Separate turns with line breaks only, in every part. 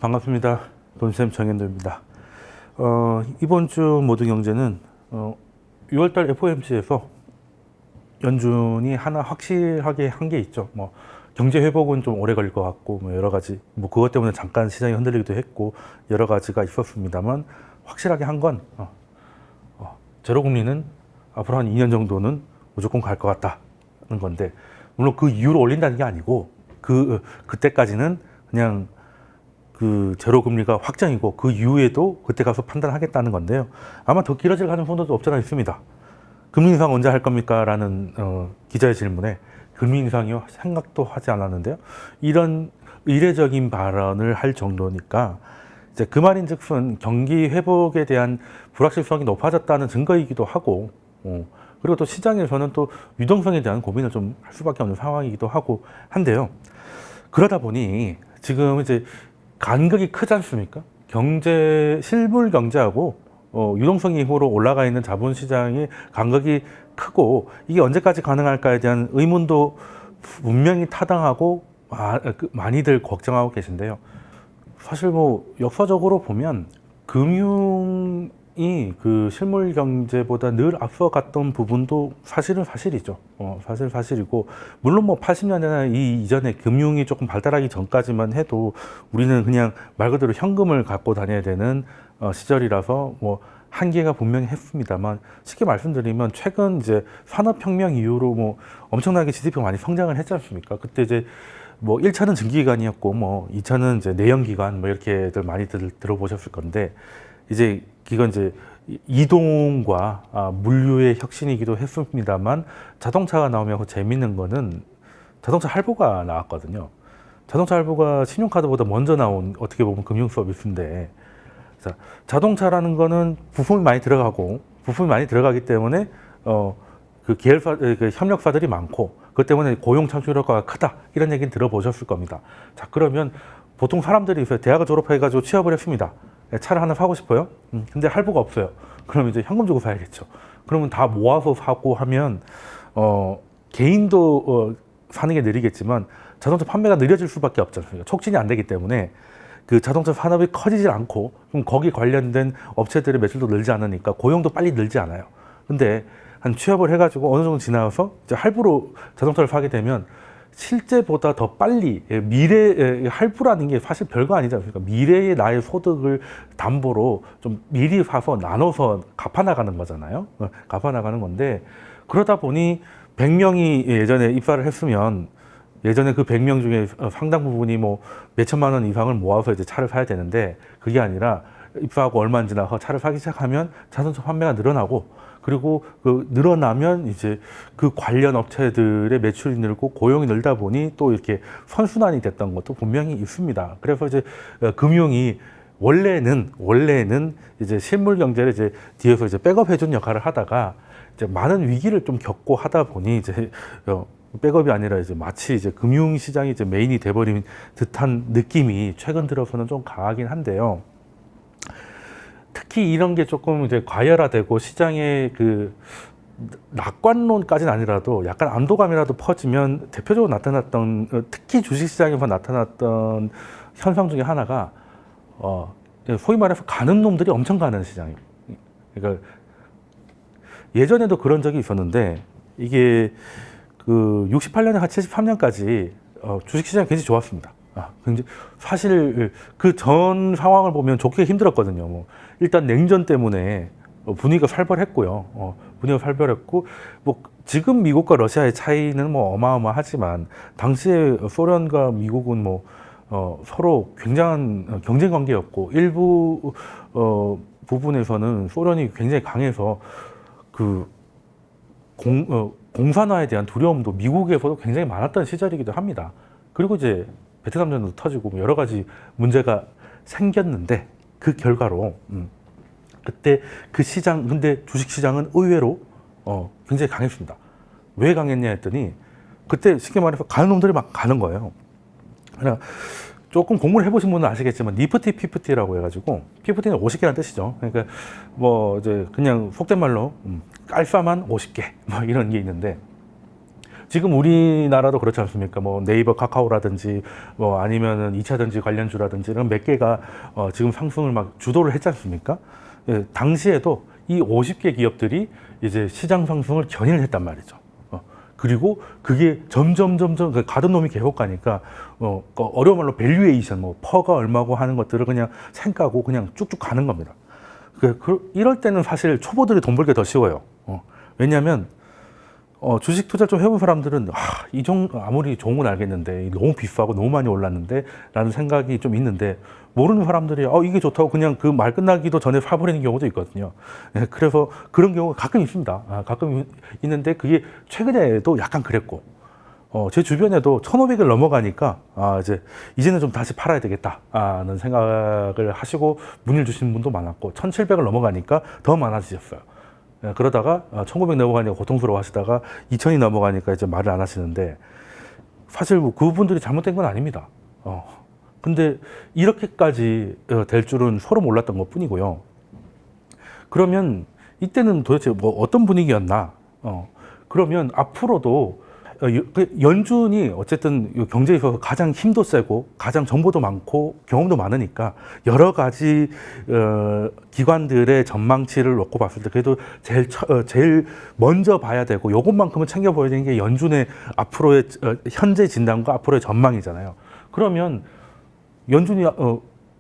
반갑습니다. 돈쌤 정현도입니다. 이번 주 모든경제는 6월달 FOMC에서 연준이 하나 확실하게 한 게 있죠. 뭐 경제 회복은 좀 오래 걸릴 것 같고 뭐 여러 가지 뭐 그것 때문에 잠깐 시장이 흔들리기도 했고 여러 가지가 있었습니다만 확실하게 한 건 제로 금리는 앞으로 한 2년 정도는 무조건 갈 것 같다는 건데, 물론 그 이후로 올린다는 게 아니고 그때까지는 그냥 그 제로 금리가 확정이고 그 이후에도 그때 가서 판단하겠다는 건데요. 아마 더 길어질 가능성도 없잖아 있습니다. 금리 인상 언제 할 겁니까? 라는 기자의 질문에 금리 인상이요? 생각도 하지 않았는데요. 이런 이례적인 발언을 할 정도니까 이제 그 말인즉슨 경기 회복에 대한 불확실성이 높아졌다는 증거이기도 하고, 그리고 또 시장에서는 또 유동성에 대한 고민을 좀 할 수밖에 없는 상황이기도 하고 한데요. 그러다 보니 지금 이제 간극이 크지 않습니까? 실물 경제하고 유동성 이후로 올라가 있는 자본시장의 간극이 크고, 이게 언제까지 가능할까에 대한 의문도 분명히 타당하고 많이들 걱정하고 계신데요. 사실 뭐 역사적으로 보면 금융이 그 실물 경제보다 늘 앞서갔던 부분도 사실은 사실이죠. 사실이고, 물론 뭐 80년대나 이 이전에 금융이 조금 발달하기 전까지만 해도 우리는 그냥 말 그대로 현금을 갖고 다녀야 되는 시절이라서 뭐 한계가 분명히 했습니다만, 쉽게 말씀드리면 최근 이제 산업혁명 이후로 뭐 엄청나게 GDP가 많이 성장을 했지 않습니까? 그때 이제 뭐 1차는 증기기관이었고 뭐 2차는 이제 내연기관 뭐 이렇게들 많이들 들어보셨을 건데, 이제 이건 이제 이동과 물류의 혁신이기도 했습니다만, 자동차가 나오면 재밌는 거는 자동차 할부가 나왔거든요. 자동차 할부가 신용카드보다 먼저 나온 어떻게 보면 금융 서비스인데, 자, 자동차라는 거는 부품이 많이 들어가기 때문에 그 계열사, 그 협력사들이 많고 그것 때문에 고용 창출 효과가 크다, 이런 얘기는 들어보셨을 겁니다. 자, 그러면 보통 사람들이 대학을 졸업해가지고 취업을 했습니다. 차를 하나 사고 싶어요. 근데 할부가 없어요. 그러면 이제 현금 주고 사야겠죠. 그러면 다 모아서 사고 하면 개인도 사는 게 느리겠지만 자동차 판매가 느려질 수밖에 없지 않습니까? 촉진이 안 되기 때문에 그 자동차 산업이 커지질 않고, 그럼 거기 관련된 업체들의 매출도 늘지 않으니까 고용도 빨리 늘지 않아요. 근데 한 취업을 해가지고 어느 정도 지나서 이제 할부로 자동차를 사게 되면 실제보다 더 빨리, 할부라는 게 사실 별거 아니지 않습니까? 미래의 나의 소득을 담보로 좀 미리 사서 나눠서 갚아나가는 거잖아요. 갚아나가는 건데, 그러다 보니 100명이 예전에 입사를 했으면 예전에 그 100명 중에 상당 부분이 뭐 몇천만 원 이상을 모아서 이제 차를 사야 되는데, 그게 아니라 입사하고 얼마 안 지나서 차를 사기 시작하면 자동차 판매가 늘어나고, 그리고 그 늘어나면 이제 그 관련 업체들의 매출이 늘고 고용이 늘다 보니 또 이렇게 선순환이 됐던 것도 분명히 있습니다. 그래서 이제 금융이 원래는 이제 실물 경제를 이제 뒤에서 이제 백업해준 역할을 하다가 이제 많은 위기를 좀 겪고 하다 보니 이제 백업이 아니라 이제 마치 이제 금융 시장이 이제 메인이 돼버린 듯한 느낌이 최근 들어서는 좀 강하긴 한데요. 특히 이런 게 조금 이제 과열화되고 시장의 그 낙관론까지는 아니라도 약간 안도감이라도 퍼지면 대표적으로 나타났던, 특히 주식시장에서 나타났던 현상 중에 하나가 소위 말해서 가는 놈들이 엄청 가는 시장이에요. 그러니까 예전에도 그런 적이 있었는데, 이게 그 68년에서 73년까지 주식시장이 굉장히 좋았습니다. 굉장히 사실 그 전 상황을 보면 좋게 힘들었거든요. 뭐 일단 냉전 때문에 분위기가 살벌했고요. 분위기가 살벌했고, 뭐 지금 미국과 러시아의 차이는 뭐 어마어마하지만 당시에 소련과 미국은 뭐 서로 굉장한 경쟁 관계였고, 일부 부분에서는 소련이 굉장히 강해서 그 공산화에 대한 두려움도 미국에서도 굉장히 많았던 시절이기도 합니다. 그리고 이제 베트남전도 터지고 여러 가지 문제가 생겼는데, 그 결과로 그때 그 시장, 근데 주식시장은 의외로 굉장히 강했습니다. 왜 강했냐 했더니, 그때 쉽게 말해서 가는 놈들이 막 가는 거예요. 그러니까 조금 공부를 해보신 분은 아시겠지만 니프티 피프티라고 해가지고, 피프티는 50개라는 뜻이죠. 그러니까 뭐 이제 그냥 속된 말로 깔쌈한 50개 뭐 이런 게 있는데, 지금 우리나라도 그렇지 않습니까? 뭐 네이버, 카카오라든지 뭐 아니면은 2차전지 관련주라든지 이런 몇 개가 지금 상승을 막 주도를 했지 않습니까? 예, 당시에도 이 50개 기업들이 이제 시장 상승을 견인을 했단 말이죠. 그리고 그게 점점 가던 놈이 계속 가니까 어려운 말로 밸류에이션, 뭐 퍼가 얼마고 하는 것들을 그냥 생각하고 그냥 쭉쭉 가는 겁니다. 이럴 때는 사실 초보들이 돈 벌기 더 쉬워요. 왜냐하면 주식 투자 좀 해본 사람들은 아무리 좋은 건 알겠는데 너무 비싸고 너무 많이 올랐는데 라는 생각이 좀 있는데, 모르는 사람들이 이게 좋다고 그냥 그 말 끝나기도 전에 사버리는 경우도 있거든요. 그래서 그런 경우가 가끔 있습니다. 가끔 있는데 그게 최근에도 약간 그랬고, 제 주변에도 1,500을 넘어가니까 이제는 좀 다시 팔아야 되겠다는 생각을 하시고 문의를 주시는 분도 많았고, 1,700을 넘어가니까 더 많아지셨어요. 그러다가 1,900 넘어가니까 고통스러워 하시다가 2,000이 넘어가니까 이제 말을 안 하시는데, 사실 뭐 그분들이 잘못된 건 아닙니다. 근데 이렇게까지 될 줄은 서로 몰랐던 것 뿐이고요. 그러면 이때는 도대체 뭐 어떤 분위기였나? 그러면 앞으로도 연준이 어쨌든 경제에서 가장 힘도 세고 가장 정보도 많고 경험도 많으니까 여러 가지 기관들의 전망치를 놓고 봤을 때 그래도 제일 먼저 봐야 되고 요것만큼은 챙겨 보여야 되는 게 연준의 앞으로의 현재 진단과 앞으로의 전망이잖아요. 그러면 연준이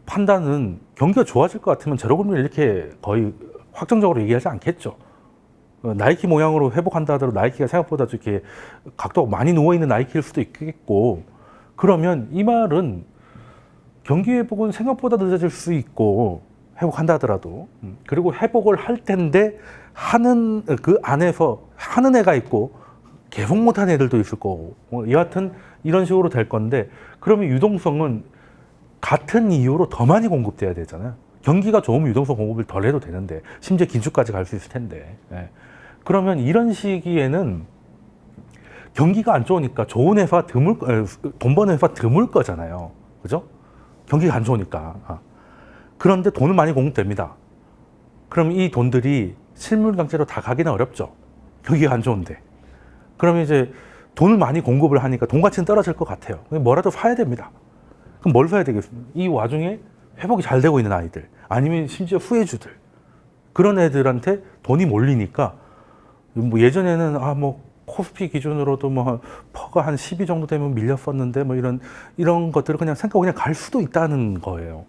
판단은 경기가 좋아질 것 같으면 제로금리를 이렇게 거의 확정적으로 얘기하지 않겠죠. 나이키 모양으로 회복한다 하더라도 나이키가 생각보다 이렇게 각도가 많이 누워있는 나이키일 수도 있겠고, 그러면 이 말은 경기 회복은 생각보다 늦어질 수 있고 회복한다 하더라도, 그리고 회복을 할 텐데 하는 그 안에서 하는 애가 있고 계속 못하는 애들도 있을 거고, 여하튼 이런 식으로 될 건데, 그러면 유동성은 같은 이유로 더 많이 공급돼야 되잖아요. 경기가 좋으면 유동성 공급을 덜 해도 되는데, 심지어 긴축까지 갈 수 있을 텐데. 그러면 이런 시기에는 경기가 안 좋으니까 좋은 회사 돈 버는 회사 드물 거잖아요. 그죠? 경기가 안 좋으니까. 그런데 돈은 많이 공급됩니다. 그럼 이 돈들이 실물 경제로 다 가기는 어렵죠. 경기가 안 좋은데. 그러면 이제 돈을 많이 공급을 하니까 돈 가치는 떨어질 것 같아요. 뭐라도 사야 됩니다. 그럼 뭘 사야 되겠습니까? 이 와중에 회복이 잘 되고 있는 아이들, 아니면 심지어 후회주들, 그런 애들한테 돈이 몰리니까, 뭐 예전에는 뭐 코스피 기준으로도 뭐 퍼가 한 12 정도 되면 밀렸었는데 뭐 이런 것들을 그냥 생각하고 그냥 갈 수도 있다는 거예요.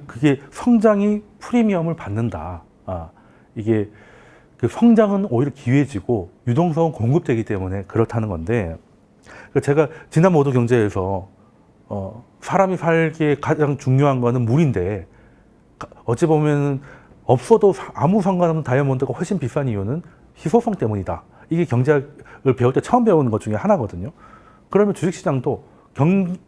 그게 성장이 프리미엄을 받는다. 이게 그 성장은 오히려 기회지고 유동성은 공급되기 때문에 그렇다는 건데, 제가 지난 모두 경제에서 사람이 살기에 가장 중요한 거는 물인데, 어찌 보면 없어도 아무 상관없는 다이아몬드가 훨씬 비싼 이유는 희소성 때문이다. 이게 경제학을 배울 때 처음 배우는 것 중에 하나거든요. 그러면 주식시장도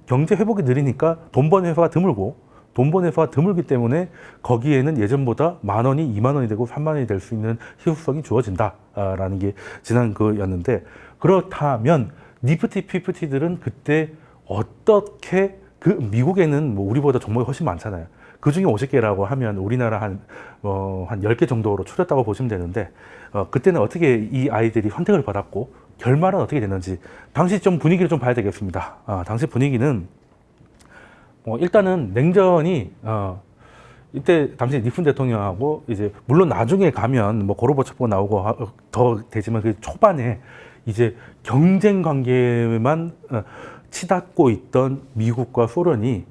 경제 회복이 느리니까 돈 버는 회사가 드물고, 돈 버는 회사가 드물기 때문에 거기에는 예전보다 10,000원이 20,000원이 되고 30,000원이 될 수 있는 희소성이 주어진다라는 게 지난 거였는데, 그렇다면 니프티, 피프티들은 그때 어떻게, 미국에는 뭐 우리보다 종목이 훨씬 많잖아요. 그 중에 50개라고 하면 우리나라 한 10개 정도로 추렸다고 보시면 되는데, 그때는 어떻게 이 아이들이 선택을 받았고, 결말은 어떻게 됐는지, 당시 좀 분위기를 좀 봐야 되겠습니다. 당시 분위기는, 일단은 냉전이, 이때 당시 니슨 대통령하고 이제, 물론 나중에 가면 뭐 고르바초프 나오고 더 되지만 그 초반에 이제 경쟁 관계만 치닫고 있던 미국과 소련이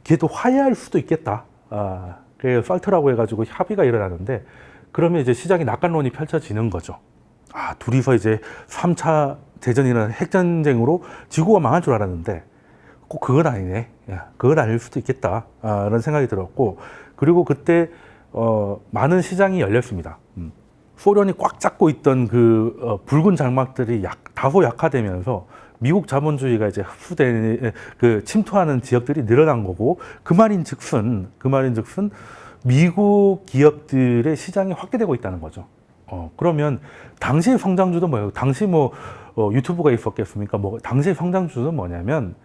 걔도 화해할 수도 있겠다. 그게 살트라고 해가지고 합의가 일어나는데, 그러면 이제 시장이 낙관론이 펼쳐지는 거죠. 둘이서 이제 3차 대전이라는 핵전쟁으로 지구가 망할 줄 알았는데 꼭 그건 아니네. 그건 아닐 수도 있겠다. 라는 생각이 들었고, 그리고 그때 많은 시장이 열렸습니다. 소련이 꽉 잡고 있던 그 붉은 장막들이 다소 약화되면서 미국 자본주의가 이제 침투하는 지역들이 늘어난 거고, 그 말인즉슨 미국 기업들의 시장이 확대되고 있다는 거죠. 그러면 당시의 성장주도 뭐예요? 당시 유튜브가 있었겠습니까? 당시의 성장주는 뭐냐면,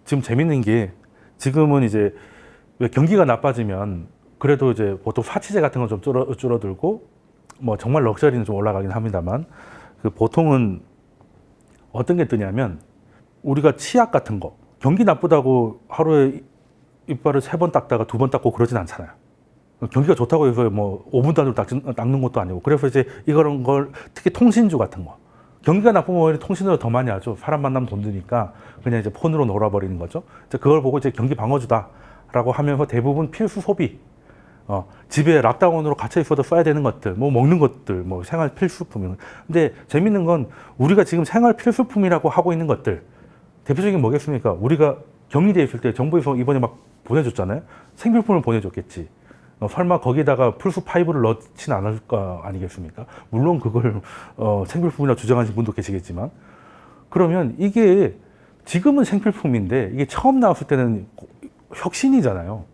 지금 재밌는 게, 지금은 이제 왜 경기가 나빠지면 그래도 이제 보통 사치제 같은 건 좀 줄어들고, 뭐 정말 럭셔리는 좀 올라가긴 합니다만, 보통은 어떤 게 뜨냐면 우리가 치약 같은 거 경기 나쁘다고 하루에 이빨을 3번 닦다가 2번 닦고 그러진 않잖아요. 경기가 좋다고 해서 뭐 5분 단위로 닦는 것도 아니고 그래서 이제 이런 걸 특히 통신주 같은 거 경기가 나쁘면 오히려 통신으로 더 많이 하죠. 사람 만나면 돈 드니까 그냥 이제 폰으로 놀아버리는 거죠. 이제 그걸 보고 이제 경기 방어주다라고 하면서 대부분 필수 소비 집에 락다운으로 갇혀 있어도 써야 되는 것들, 뭐 먹는 것들, 뭐 생활 필수품. 근데 재밌는 건 우리가 지금 생활 필수품이라고 하고 있는 것들 대표적인 뭐겠습니까? 우리가 격리돼 있을 때 정부에서 이번에 막 보내줬잖아요. 생필품을 보내줬겠지. 설마 거기다가 플스 5를 넣지는 않을 거 아니겠습니까? 물론 그걸 생필품이라 주장하시는 분도 계시겠지만 그러면 이게 지금은 생필품인데 이게 처음 나왔을 때는 혁신이잖아요.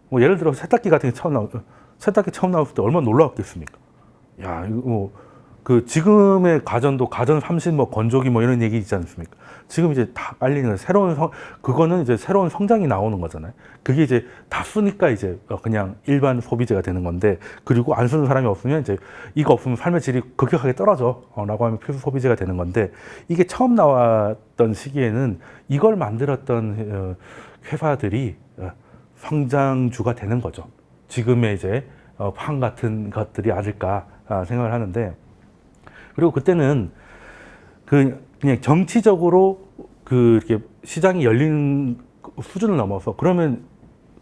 뭐 예를 들어 세탁기 같은 게 세탁기 처음 나왔을 때 얼마나 놀라웠겠습니까? 야, 이거 뭐 그 지금의 가전도 가전 30 뭐 건조기 뭐 이런 얘기 있지 않습니까? 지금 이제 다 알리는 그거는 이제 새로운 성장이 나오는 거잖아요. 그게 이제 다 쓰니까 이제 그냥 일반 소비재가 되는 건데 그리고 안 쓰는 사람이 없으면 이제 이거 없으면 삶의 질이 급격하게 떨어져 라고 하면 필수 소비재가 되는 건데 이게 처음 나왔던 시기에는 이걸 만들었던 회사들이 성장주가 되는 거죠. 지금의 이제 황 같은 것들이 아닐까 생각을 하는데 그리고 그때는 그냥 정치적으로 이렇게 시장이 열린 수준을 넘어서 그러면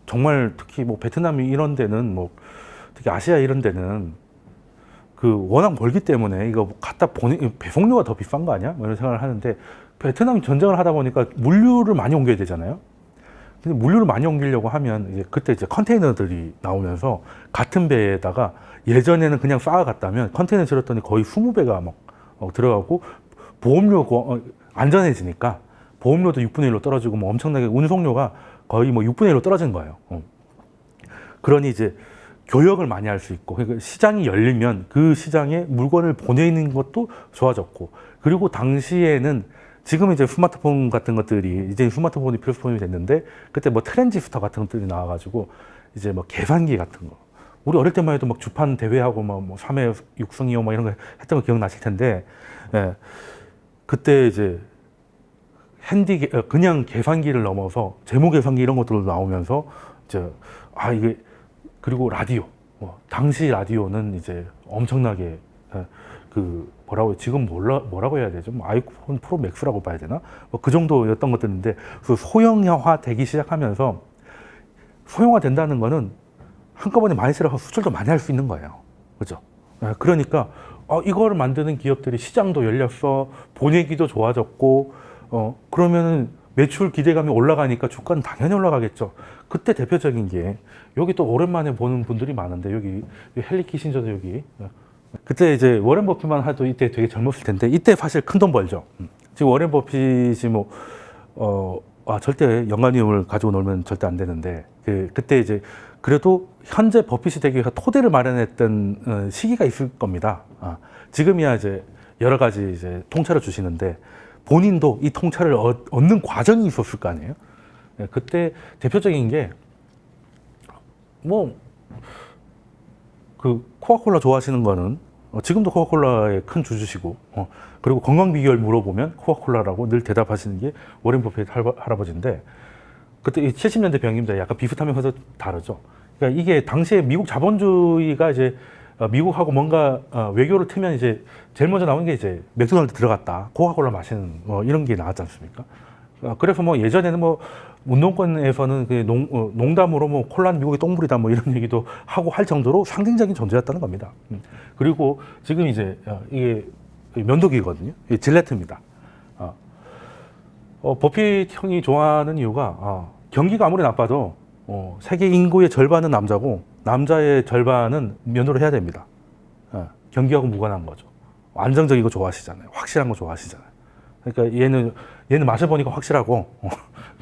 정말 특히 뭐 베트남 이런 데는 뭐 특히 아시아 이런 데는 워낙 멀기 때문에 이거 갖다 배송료가 더 비싼 거 아니야? 뭐 이런 생각을 하는데 베트남 전쟁을 하다 보니까 물류를 많이 옮겨야 되잖아요. 근데 물류를 많이 옮기려고 하면 이제 그때 이제 컨테이너들이 나오면서 같은 배에다가 예전에는 그냥 쌓아갔다면 컨테이너 실었더니 거의 20배가 막 들어가고 보험료 안전해지니까 보험료도 6분의 1로 떨어지고 뭐 엄청나게 운송료가 거의 뭐 6분의 1로 떨어진 거예요. 그러니 이제 교역을 많이 할 수 있고 그러니까 시장이 열리면 그 시장에 물건을 보내는 것도 좋아졌고 그리고 당시에는 지금 이제 스마트폰 같은 것들이 이제 스마트폰이 필수품이 됐는데 그때 뭐 트랜지스터 같은 것들이 나와가지고 이제 뭐 계산기 같은 거 우리 어릴 때만 해도 막 주판 대회하고 뭐 3회 6승이요 뭐 이런 거 했던 거 기억나실 텐데 예. 그때 이제 그냥 계산기를 넘어서 제모 계산기 이런 것들도 나오면서 이제 이게 그리고 라디오 당시 라디오는 이제 엄청나게 뭐라고 지금 뭐라고 해야 되죠? 뭐 아이폰 프로 맥스라고 봐야 되나? 뭐 그 정도였던 것들인데 그 소형화 되기 시작하면서 소형화 된다는 거는 한꺼번에 많이 쓰라고 수출도 많이 할 수 있는 거예요. 그죠? 그러니까 이걸 만드는 기업들이 시장도 열렸어, 보내기도 좋아졌고, 그러면은 매출 기대감이 올라가니까 주가는 당연히 올라가겠죠. 그때 대표적인 게 여기 또 오랜만에 보는 분들이 많은데 여기 헨리 키신저도 여기. 그때 이제 워렌 버핏만 해도 이때 되게 젊었을 텐데 이때 사실 큰 돈 벌죠. 지금 워렌 버핏이 절대 연관이음을 가지고 놀면 절대 안 되는데 그때 이제 그래도 현재 버핏이 되기 위해서 토대를 마련했던 시기가 있을 겁니다. 지금이야 이제 여러 가지 이제 통찰을 주시는데 본인도 이 통찰을 얻는 과정이 있었을 거 아니에요. 그때 대표적인 게 코카콜라 좋아하시는 거는 지금도 코카콜라의 큰 주주시고 그리고 건강 비결 물어보면 코카콜라라고 늘 대답하시는 게 워렌 버핏 할아버지인데 그때 70년대 병입니다. 약간 비슷하면서 다르죠. 그러니까 이게 당시에 미국 자본주의가 이제 미국하고 뭔가 외교를 트면 이제 제일 먼저 나오는 게 이제 맥도날드 들어갔다, 코카콜라 마시는 이런 게 나왔지 않습니까? 그래서 뭐 예전에는 뭐 운동권에서는 농담으로 뭐 콜라는 미국의 똥물이다 뭐 이런 얘기도 하고 할 정도로 상징적인 존재였다는 겁니다. 그리고 지금 이제 이게 면도기거든요. 이게 질레트입니다. 버핏 형이 좋아하는 이유가 경기가 아무리 나빠도 세계 인구의 절반은 남자고 남자의 절반은 면도를 해야 됩니다. 경기하고 무관한 거죠. 안정적인 거 좋아하시잖아요. 확실한 거 좋아하시잖아요. 그러니까 얘는 마셔보니까 확실하고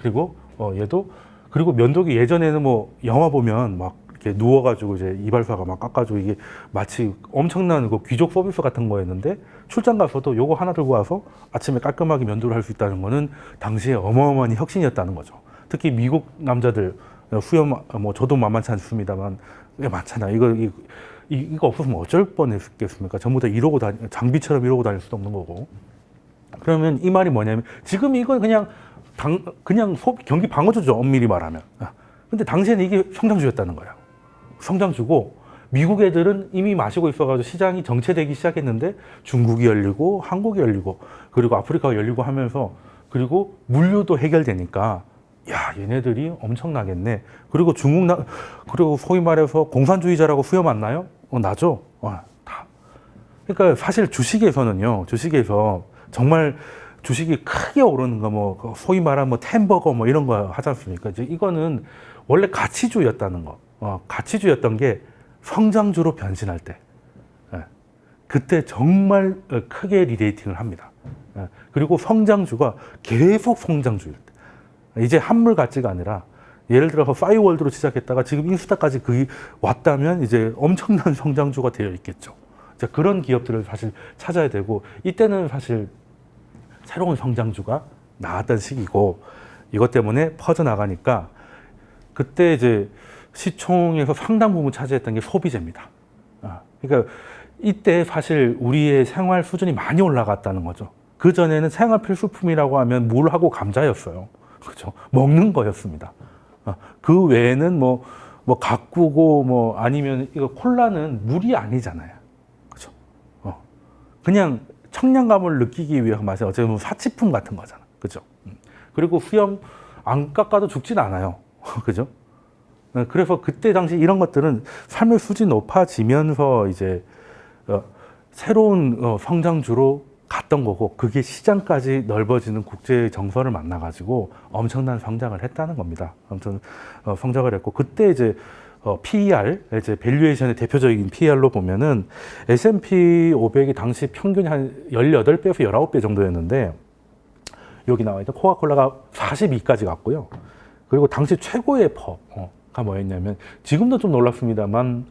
그리고 얘도 그리고 면도기 예전에는 뭐 영화 보면 막 이렇게 누워가지고 이제 이발사가 막 깎아주고 이게 마치 엄청난 귀족 서비스 같은 거였는데 출장 가서도 요거 하나 들고 와서 아침에 깔끔하게 면도를 할 수 있다는 거는 당시에 어마어마한 혁신이었다는 거죠. 특히 미국 남자들 수염 뭐 저도 만만치 않습니다만 많잖아요. 이거 없었으면 어쩔 뻔했겠습니까? 전부 다 장비처럼 이러고 다닐 수도 없는 거고. 그러면 이 말이 뭐냐면 지금 이건 그냥 경기 방어주죠. 엄밀히 말하면. 근데 당시에는 이게 성장주였다는 거예요. 성장주고 미국 애들은 이미 마시고 있어가지고 시장이 정체되기 시작했는데 중국이 열리고 한국이 열리고 그리고 아프리카가 열리고 하면서 그리고 물류도 해결되니까 야 얘네들이 엄청나겠네. 그리고 그리고 소위 말해서 공산주의자라고 수염 안 나요? 나죠. 다. 그러니까 사실 주식에서 정말 주식이 크게 오르는 거 뭐 소위 말하면 뭐 템버거 뭐 이런 거 하지 않습니까? 이제 이거는 원래 가치주였다는 거. 가치주였던 게 성장주로 변신할 때, 그때 정말 크게 리레이팅을 합니다. 그리고 성장주가 계속 성장주일 때, 이제 한물 가치가 아니라 예를 들어서 싸이월드로 시작했다가 지금 인스타까지 왔다면 이제 엄청난 성장주가 되어 있겠죠. 그런 기업들을 사실 찾아야 되고 이때는 사실 새로운 성장주가 나왔던 시기고 이것 때문에 퍼져나가니까 그때 이제 시총에서 상당 부분 차지했던 게 소비재입니다. 그러니까 이때 사실 우리의 생활 수준이 많이 올라갔다는 거죠. 그 전에는 생활 필수품이라고 하면 물하고 감자였어요. 그렇죠? 먹는 거였습니다. 그 외에는 뭐 가꾸고 뭐 아니면 이거 콜라는 물이 아니잖아요. 그렇죠? 그냥 청량감을 느끼기 위해서 마시는 어쨌든 뭐 사치품 같은 거잖아. 그죠? 그리고 수염 안 깎아도 죽진 않아요. 그죠? 그래서 그때 당시 이런 것들은 삶의 수준이 높아지면서 이제 새로운 성장주로 갔던 거고 그게 시장까지 넓어지는 국제 정서를 만나가지고 엄청난 성장을 했다는 겁니다. 아무튼 성장을 했고 그때 이제 PER, 이제 밸류에이션의 대표적인 PER로 보면은 S&P 500이 당시 평균이 한 18배에서 19배 정도였는데 여기 나와 있는 코카콜라가 42까지 갔고요. 그리고 당시 최고의 퍼가 뭐였냐면 지금도 좀 놀랍습니다만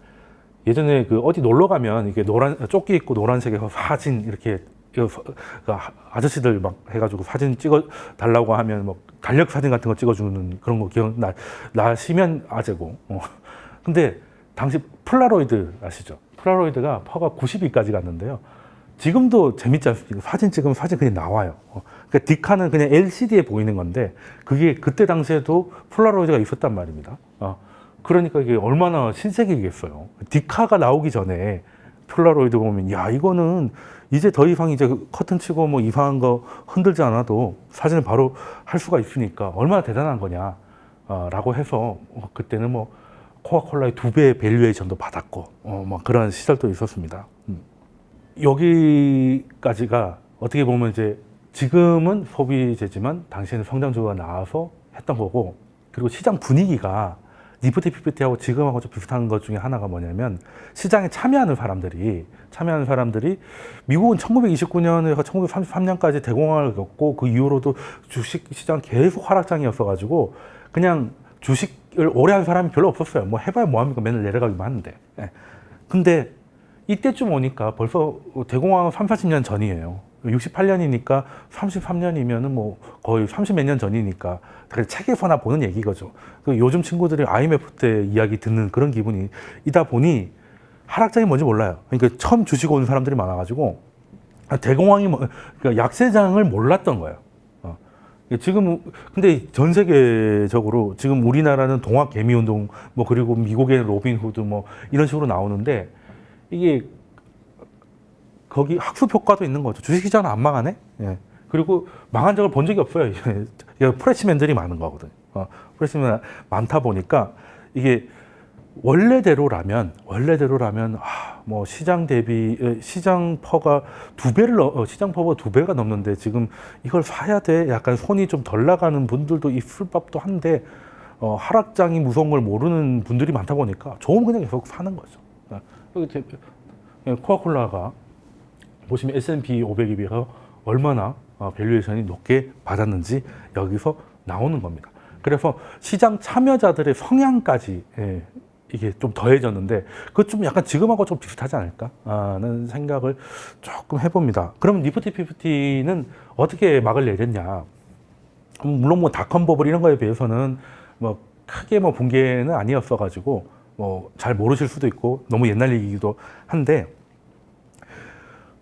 예전에 그 어디 놀러 가면 이게 조끼 입고 노란색에서 사진 이렇게 아저씨들 막 해가지고 사진 찍어 달라고 하면 뭐 달력 사진 같은 거 찍어주는 그런 거 나시면 아재고. 근데 당시 폴라로이드 아시죠? 폴라로이드가 퍼가 92까지 갔는데요. 지금도 재밌지 않습니까? 사진 찍으면 사진 그냥 나와요. 그러니까 디카는 그냥 LCD에 보이는 건데 그게 그때 당시에도 폴라로이드가 있었단 말입니다. 그러니까 이게 얼마나 신세계이겠어요. 디카가 나오기 전에 폴라로이드 보면 야 이거는 이제 더 이상 이제 커튼 치고 뭐 이상한 거 흔들지 않아도 사진을 바로 할 수가 있으니까 얼마나 대단한 거냐 라고 해서 그때는 뭐 코카콜라의 2배의 밸류에이션도 받았고 뭐 그런 시절도 있었습니다. 여기까지가 어떻게 보면 이제 지금은 소비재지만 당시에는 성장주가 나와서 했던 거고 그리고 시장 분위기가 니프티 PPT하고 지금하고 좀 비슷한 것 중에 하나가 뭐냐면 시장에 참여하는 사람들이 미국은 1929년에서 1933년까지 대공황을 겪고 그 이후로도 주식 시장 계속 하락장이었어가지고 그냥 주식을 오래 한 사람이 별로 없었어요. 뭐 해봐야 뭐합니까? 맨날 내려가기만 하는데. 근데 이때쯤 오니까 벌써 대공황은 30-40년 전이에요. 68년이니까 33년이면은 뭐 거의 30몇 년 전이니까 책에서나 보는 얘기거죠. 요즘 친구들이 IMF 때 이야기 듣는 그런 기분이다 보니 하락장이 뭔지 몰라요. 그러니까 처음 주식 온 사람들이 많아가지고 대공황이 그러니까 약세장을 몰랐던 거예요. 지금 근데 전 세계적으로 지금 우리나라는 동학 개미 운동 뭐 그리고 미국의 로빈 후드 뭐 이런 식으로 나오는데 이게 거기 학습 효과도 있는 거죠. 주식시장은 안 망하네. 예. 그리고 망한 적을 본 적이 없어요. 프레시맨들이 많은 거거든요. 프레시맨 많다 보니까 이게 원래대로라면 뭐 시장 대비 시장 퍼가 시장 퍼가 2배가 넘는데 지금 이걸 사야 돼. 약간 손이 좀 덜 나가는 분들도 있을 법도 한데 하락장이 무서운 걸 모르는 분들이 많다 보니까 좋으면 그냥 계속 사는 거죠. 여기 코카콜라가 보시면 S&P 500에 비해서 얼마나 밸류에이션이 높게 받았는지 여기서 나오는 겁니다. 그래서 시장 참여자들의 성향까지 이게 좀 더해졌는데 그것 좀 약간 지금하고 좀 비슷하지 않을까 하는 생각을 조금 해봅니다. 그럼 니프티 PPT는 어떻게 막을 내렸냐? 물론 뭐 닷컴 버블 이런 거에 비해서는 뭐 크게 뭐 붕괴는 아니었어가지고 뭐 잘 모르실 수도 있고 너무 옛날 얘기이기도 한데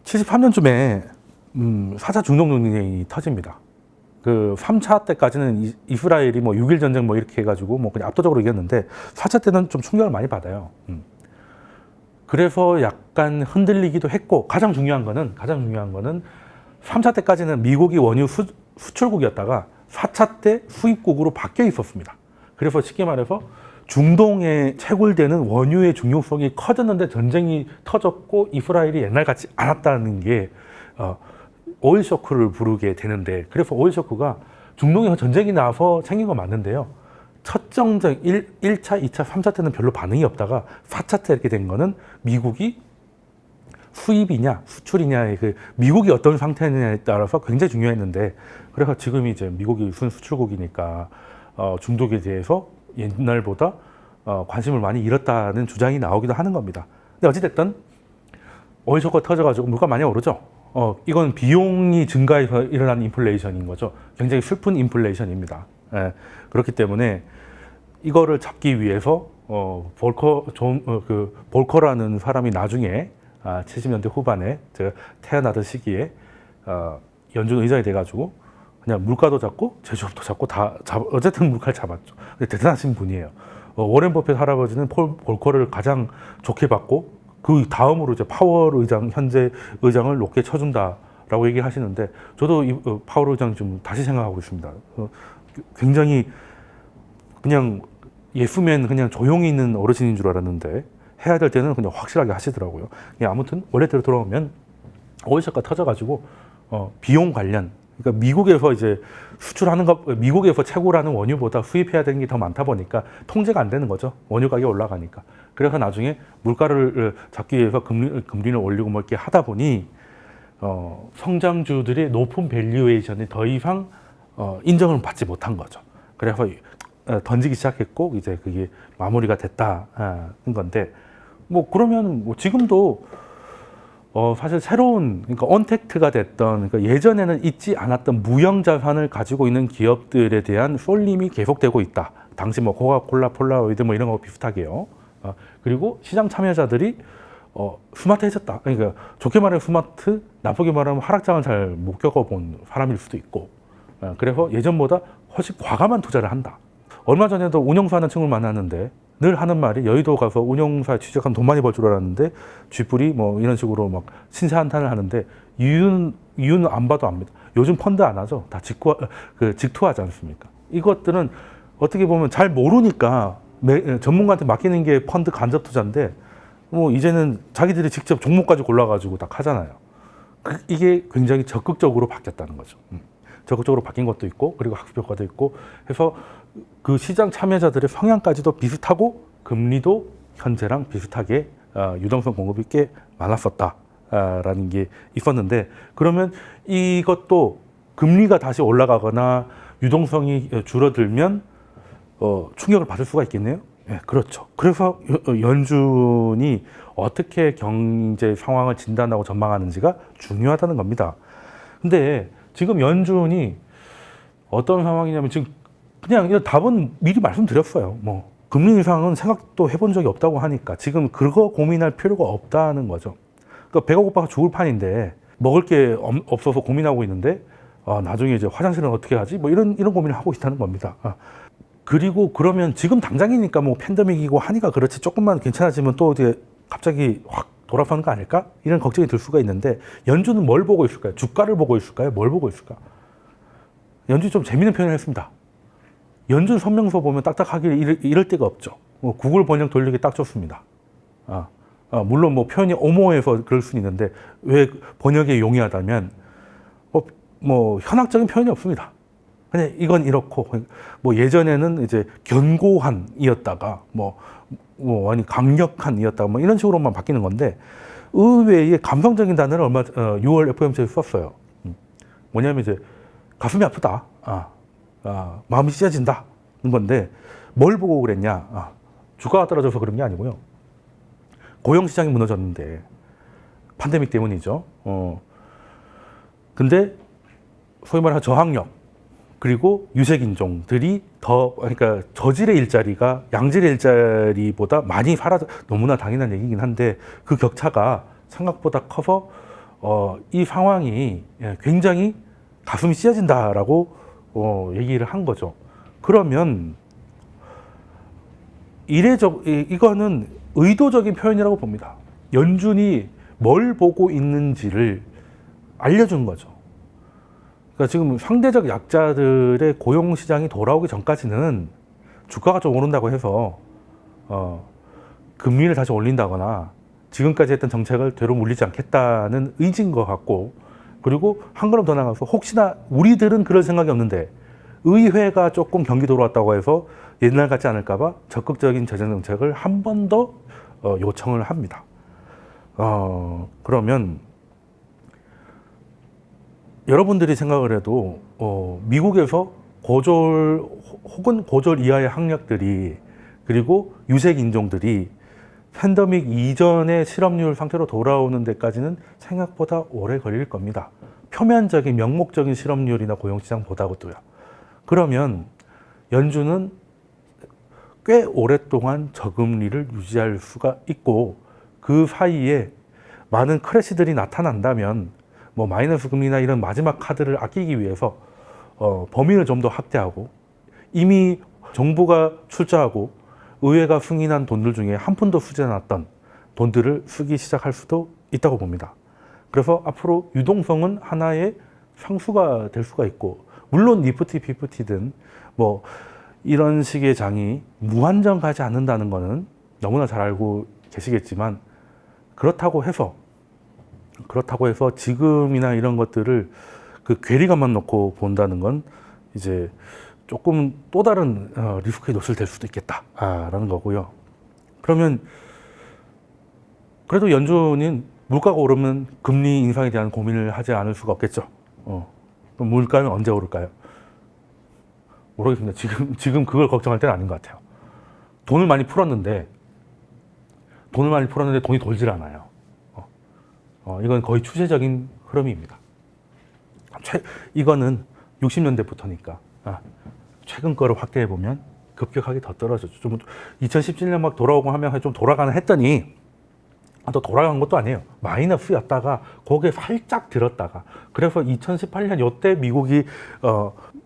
73년쯤에 4차 중동 논쟁이 터집니다. 그 3차 때까지는 이스라엘이 뭐 6일 전쟁 뭐 이렇게 해가지고 뭐 그냥 압도적으로 이겼는데 4차 때는 좀 충격을 많이 받아요. 그래서 약간 흔들리기도 했고 가장 중요한 거는 3차 때까지는 미국이 원유 수출국이었다가 4차 때 수입국으로 바뀌어 있었습니다. 그래서 쉽게 말해서 중동에 채굴되는 원유의 중요성이 커졌는데 전쟁이 터졌고 이스라엘이 옛날 같지 않았다는 게 오일 쇼크를 부르게 되는데, 그래서 오일 쇼크가 중동에 전쟁이 나서 생긴 건 맞는데요. 첫 정쟁 1차, 2차, 3차 때는 별로 반응이 없다가 4차 때 이렇게 된 거는 미국이 수입이냐 수출이냐의 그 미국이 어떤 상태냐에 따라서 굉장히 중요했는데, 그래서 지금 이제 미국이 순수출국이니까 중독에 대해서 옛날보다 관심을 많이 잃었다는 주장이 나오기도 하는 겁니다. 근데 어찌됐든 오일 쇼크가 터져가지고 물가 많이 오르죠. 이건 비용이 증가해서 일어난 인플레이션인 거죠. 굉장히 슬픈 인플레이션입니다. 예, 그렇기 때문에 이거를 잡기 위해서 볼커라는 사람이 나중에 70년대 후반에 제가 태어나던 시기에 연준 의장이 돼가지고 그냥 물가도 잡고 제조업도 잡고 어쨌든 물가를 잡았죠. 근데 대단하신 분이에요. 워렌 버핏 할아버지는 폴 볼커를 가장 좋게 봤고 그 다음으로 이제 파월 의장, 현재 의장을 높게 쳐준다라고 얘기를 하시는데, 저도 이 파월 의장 좀 다시 생각하고 있습니다. 굉장히 그냥 예수면 그냥 조용히 있는 어르신인 줄 알았는데 해야 될 때는 그냥 확실하게 하시더라고요. 아무튼 원래대로 돌아오면 오일쇼크가 터져가지고 비용 관련, 그러니까 미국에서 이제 수출하는 것, 미국에서 채굴하는 원유보다 수입해야 되는 게 더 많다 보니까 통제가 안 되는 거죠. 원유 가격이 올라가니까. 그래서 나중에 물가를 잡기 위해서 금리를 올리고 뭐 이렇게 하다 보니 성장주들의 높은 밸류에이션이 더 이상 인정을 받지 못한 거죠. 그래서 던지기 시작했고 이제 그게 마무리가 됐다는 건데, 뭐 그러면 뭐 지금도 사실 새로운, 그러니까 언택트가 됐던, 그러니까 예전에는 있지 않았던 무형 자산을 가지고 있는 기업들에 대한 쏠림이 계속되고 있다. 당시 뭐 코카콜라, 폴라로이드 뭐 이런 거 비슷하게요. 그리고 시장 참여자들이 스마트해졌다. 그러니까 좋게 말하면 스마트, 나쁘게 말하면 하락장을 잘 못 겪어본 사람일 수도 있고, 그래서 예전보다 훨씬 과감한 투자를 한다. 얼마 전에도 운영사하는 친구를 만났는데 늘 하는 말이, 여의도 가서 운영사에 취직하면 돈 많이 벌 줄 알았는데 쥐뿔이 뭐 이런 식으로 막 신세한탄을 하는데, 이유는 안 봐도 압니다. 요즘 펀드 안 하죠. 다 직투하지 않습니까? 이것들은 어떻게 보면 잘 모르니까 전문가한테 맡기는 게 펀드 간접 투자인데, 뭐 이제는 자기들이 직접 종목까지 골라가지고 다 하잖아요. 이게 굉장히 적극적으로 바뀌었다는 거죠. 적극적으로 바뀐 것도 있고, 그리고 학습 효과도 있고 해서 그 시장 참여자들의 성향까지도 비슷하고 금리도 현재랑 비슷하게 유동성 공급이 꽤 많았었다라는 게 있었는데, 그러면 이것도 금리가 다시 올라가거나 유동성이 줄어들면 충격을 받을 수가 있겠네요. 네, 그렇죠. 그래서 연준이 어떻게 경제 상황을 진단하고 전망하는지가 중요하다는 겁니다. 근데 지금 연준이 어떤 상황이냐면, 지금 그냥 답은 미리 말씀드렸어요. 뭐 금리 인상은 생각도 해본 적이 없다고 하니까 지금 그거 고민할 필요가 없다는 거죠. 그러니까 배가 고파서 죽을 판인데 먹을 게 없어서 고민하고 있는데 나중에 이제 화장실은 어떻게 하지? 뭐 이런 고민을 하고 있다는 겁니다. 그리고 그러면 지금 당장이니까 뭐 팬데믹이고 하니까 그렇지, 조금만 괜찮아지면 또 이제 갑자기 확 돌아서는 거 아닐까? 이런 걱정이 들 수가 있는데, 연준은 뭘 보고 있을까요? 주가를 보고 있을까요? 뭘 보고 있을까? 연준이 좀 재미있는 표현을 했습니다. 연준 성명서 보면 딱딱하게 이럴 데가 없죠. 구글 번역 돌리기 딱 좋습니다. 물론 뭐 표현이 오모해서 그럴 수는 있는데, 왜 번역에 용이하다면 뭐 현학적인 표현이 없습니다. 그냥 이건 이렇고, 뭐 예전에는 이제 견고한이었다가 아니 강력한이었다가 뭐 이런 식으로만 바뀌는 건데, 의외의 감성적인 단어를 6월 FOMC에서 썼어요. 뭐냐면 이제 가슴이 아프다. 마음이 찢어진다는 건데, 뭘 보고 그랬냐? 주가가 떨어져서 그런 게 아니고요. 고용시장이 무너졌는데 팬데믹 때문이죠. 근데 소위 말하는 저항력 그리고 유색인종들이 그러니까 저질의 일자리가 양질의 일자리보다 많이 사라져, 너무나 당연한 얘기긴 한데 그 격차가 생각보다 커서 이 상황이 굉장히 가슴이 찢어진다라고 얘기를 한 거죠. 그러면 이거는 의도적인 표현이라고 봅니다. 연준이 뭘 보고 있는지를 알려준 거죠. 그러니까 지금 상대적 약자들의 고용 시장이 돌아오기 전까지는 주가가 좀 오른다고 해서 금리를 다시 올린다거나 지금까지 했던 정책을 되로 물리지 않겠다는 의지인 것 같고, 그리고 한 걸음 더 나가서 혹시나 우리들은 그럴 생각이 없는데 의회가 조금 경기 돌아왔다고 해서 옛날 같지 않을까봐 적극적인 재정 정책을 한 번 더 요청을 합니다. 그러면 여러분들이 생각을 해도 미국에서 고졸 혹은 고졸 이하의 학력들이, 그리고 유색 인종들이 팬데믹 이전의 실업률 상태로 돌아오는 데까지는 생각보다 오래 걸릴 겁니다. 표면적인 명목적인 실업률이나 고용시장보다도요. 그러면 연준은 꽤 오랫동안 저금리를 유지할 수가 있고, 그 사이에 많은 크래시들이 나타난다면 뭐 마이너스 금리나 이런 마지막 카드를 아끼기 위해서 범위를 좀 더 확대하고, 이미 정부가 출자하고 의회가 승인한 돈들 중에 한 푼도 쓰지 않았던 돈들을 쓰기 시작할 수도 있다고 봅니다. 그래서 앞으로 유동성은 하나의 상수가 될 수가 있고, 물론 니프티, 피프티든 뭐 이런 식의 장이 무한정 가지 않는다는 것은 너무나 잘 알고 계시겠지만, 그렇다고 해서 지금이나 이런 것들을 그 괴리감만 놓고 본다는 건 이제 조금 또 다른 리스크에 노출될 수도 있겠다라는 거고요. 그러면 그래도 연준은 물가가 오르면 금리 인상에 대한 고민을 하지 않을 수가 없겠죠. 그럼 물가는 언제 오를까요? 모르겠습니다. 지금 그걸 걱정할 때는 아닌 것 같아요. 돈을 많이 풀었는데 돈이 돌질 않아요. 이건 거의 추세적인 흐름입니다. 이거는 60년대부터니까 최근 거를 확대해 보면 급격하게 더 떨어졌죠. 좀 2017년 막 돌아오고 하면 좀 돌아가는 했더니 또 돌아간 것도 아니에요. 마이너스였다가 거기에 살짝 들었다가, 그래서 2018년 이때 미국이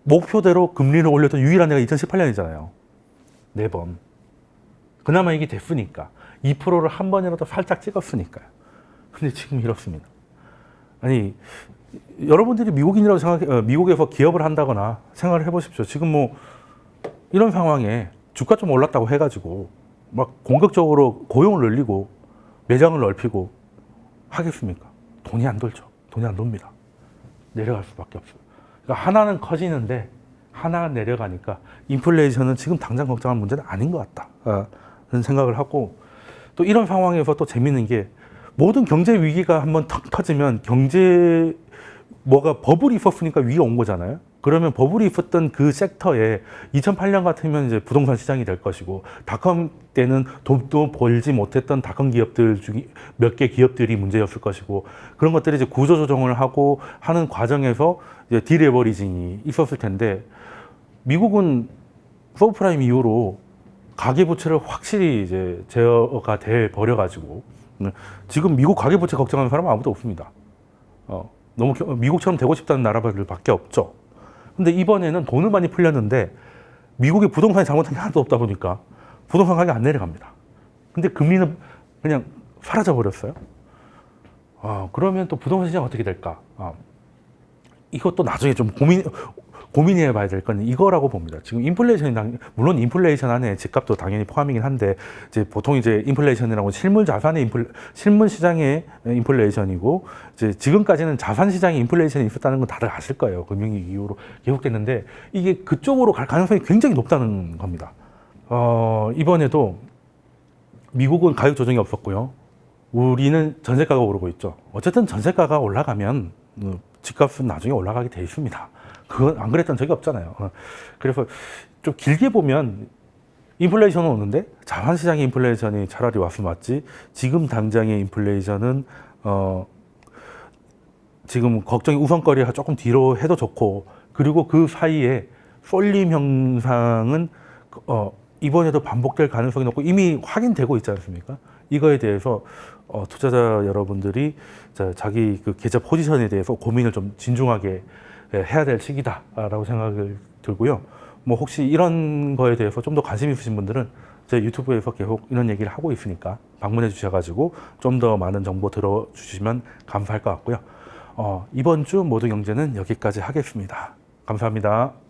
목표대로 금리를 올렸던 유일한 해가 2018년이잖아요. 4번. 그나마 이게 됐으니까. 2%를 한 번이라도 살짝 찍었으니까요. 근데 지금 이렇습니다. 아니, 여러분들이 미국인이라고 미국에서 기업을 한다거나 생각을 해보십시오. 지금 뭐 이런 상황에 주가 좀 올랐다고 해가지고 막 공격적으로 고용을 늘리고 매장을 넓히고 하겠습니까? 돈이 안 돌죠. 돈이 안 돕니다. 내려갈 수밖에 없어요. 그러니까 하나는 커지는데 하나는 내려가니까 인플레이션은 지금 당장 걱정할 문제는 아닌 것 같다는 생각을 하고, 또 이런 상황에서 또 재밌는 게, 모든 경제 위기가 한번 턱 터지면 뭐가 버블이 있었으니까 위기가 온 거잖아요. 그러면 버블이 있었던 그 섹터에 2008년 같으면 이제 부동산 시장이 될 것이고, 닷컴 때는 돈도 벌지 못했던 닷컴 기업들 중에 몇 개 기업들이 문제였을 것이고, 그런 것들이 이제 구조 조정을 하고 하는 과정에서 이제 디레버리징이 있었을 텐데, 미국은 서브프라임 이후로 가계부채를 확실히 이제 제어가 돼 버려가지고 지금 미국 가계부채 걱정하는 사람은 아무도 없습니다. 너무 미국처럼 되고 싶다는 나라들밖에 없죠. 근데 이번에는 돈을 많이 풀렸는데 미국의 부동산이 잘못한 게 하나도 없다 보니까 부동산 가격이 안 내려갑니다. 근데 금리는 그냥 사라져 버렸어요. 그러면 또 부동산 시장 어떻게 될까? 이것도 나중에 좀 고민해 봐야 될 건 이거라고 봅니다. 지금 인플레이션이 물론 인플레이션 안에 집값도 당연히 포함이긴 한데, 이제 보통 이제 인플레이션이라고 실물 자산의 실물 시장의 인플레이션이고, 이제 지금까지는 자산 시장에 인플레이션이 있었다는 건 다들 아실 거예요. 금융위기 이후로 계속됐는데 이게 그쪽으로 갈 가능성이 굉장히 높다는 겁니다. 이번에도 미국은 가격 조정이 없었고요. 우리는 전세가가 오르고 있죠. 어쨌든 전세가가 올라가면 집값은 나중에 올라가게 돼 있습니다. 그건 안 그랬던 적이 없잖아요. 그래서 좀 길게 보면 인플레이션은 오는데 자산시장의 인플레이션이 차라리 왔으면 왔지, 지금 당장의 인플레이션은 지금 걱정이 우선거리가 조금 뒤로 해도 좋고, 그리고 그 사이에 쏠림 현상은 이번에도 반복될 가능성이 높고 이미 확인되고 있지 않습니까? 이거에 대해서 투자자 여러분들이 자기 그 계좌 포지션에 대해서 고민을 좀 진중하게 해야 될 시기다라고 생각을 들고요. 뭐 혹시 이런 거에 대해서 좀 더 관심 있으신 분들은 제 유튜브에서 계속 이런 얘기를 하고 있으니까 방문해 주셔가지고 좀 더 많은 정보 들어주시면 감사할 것 같고요. 이번 주 모두 경제는 여기까지 하겠습니다. 감사합니다.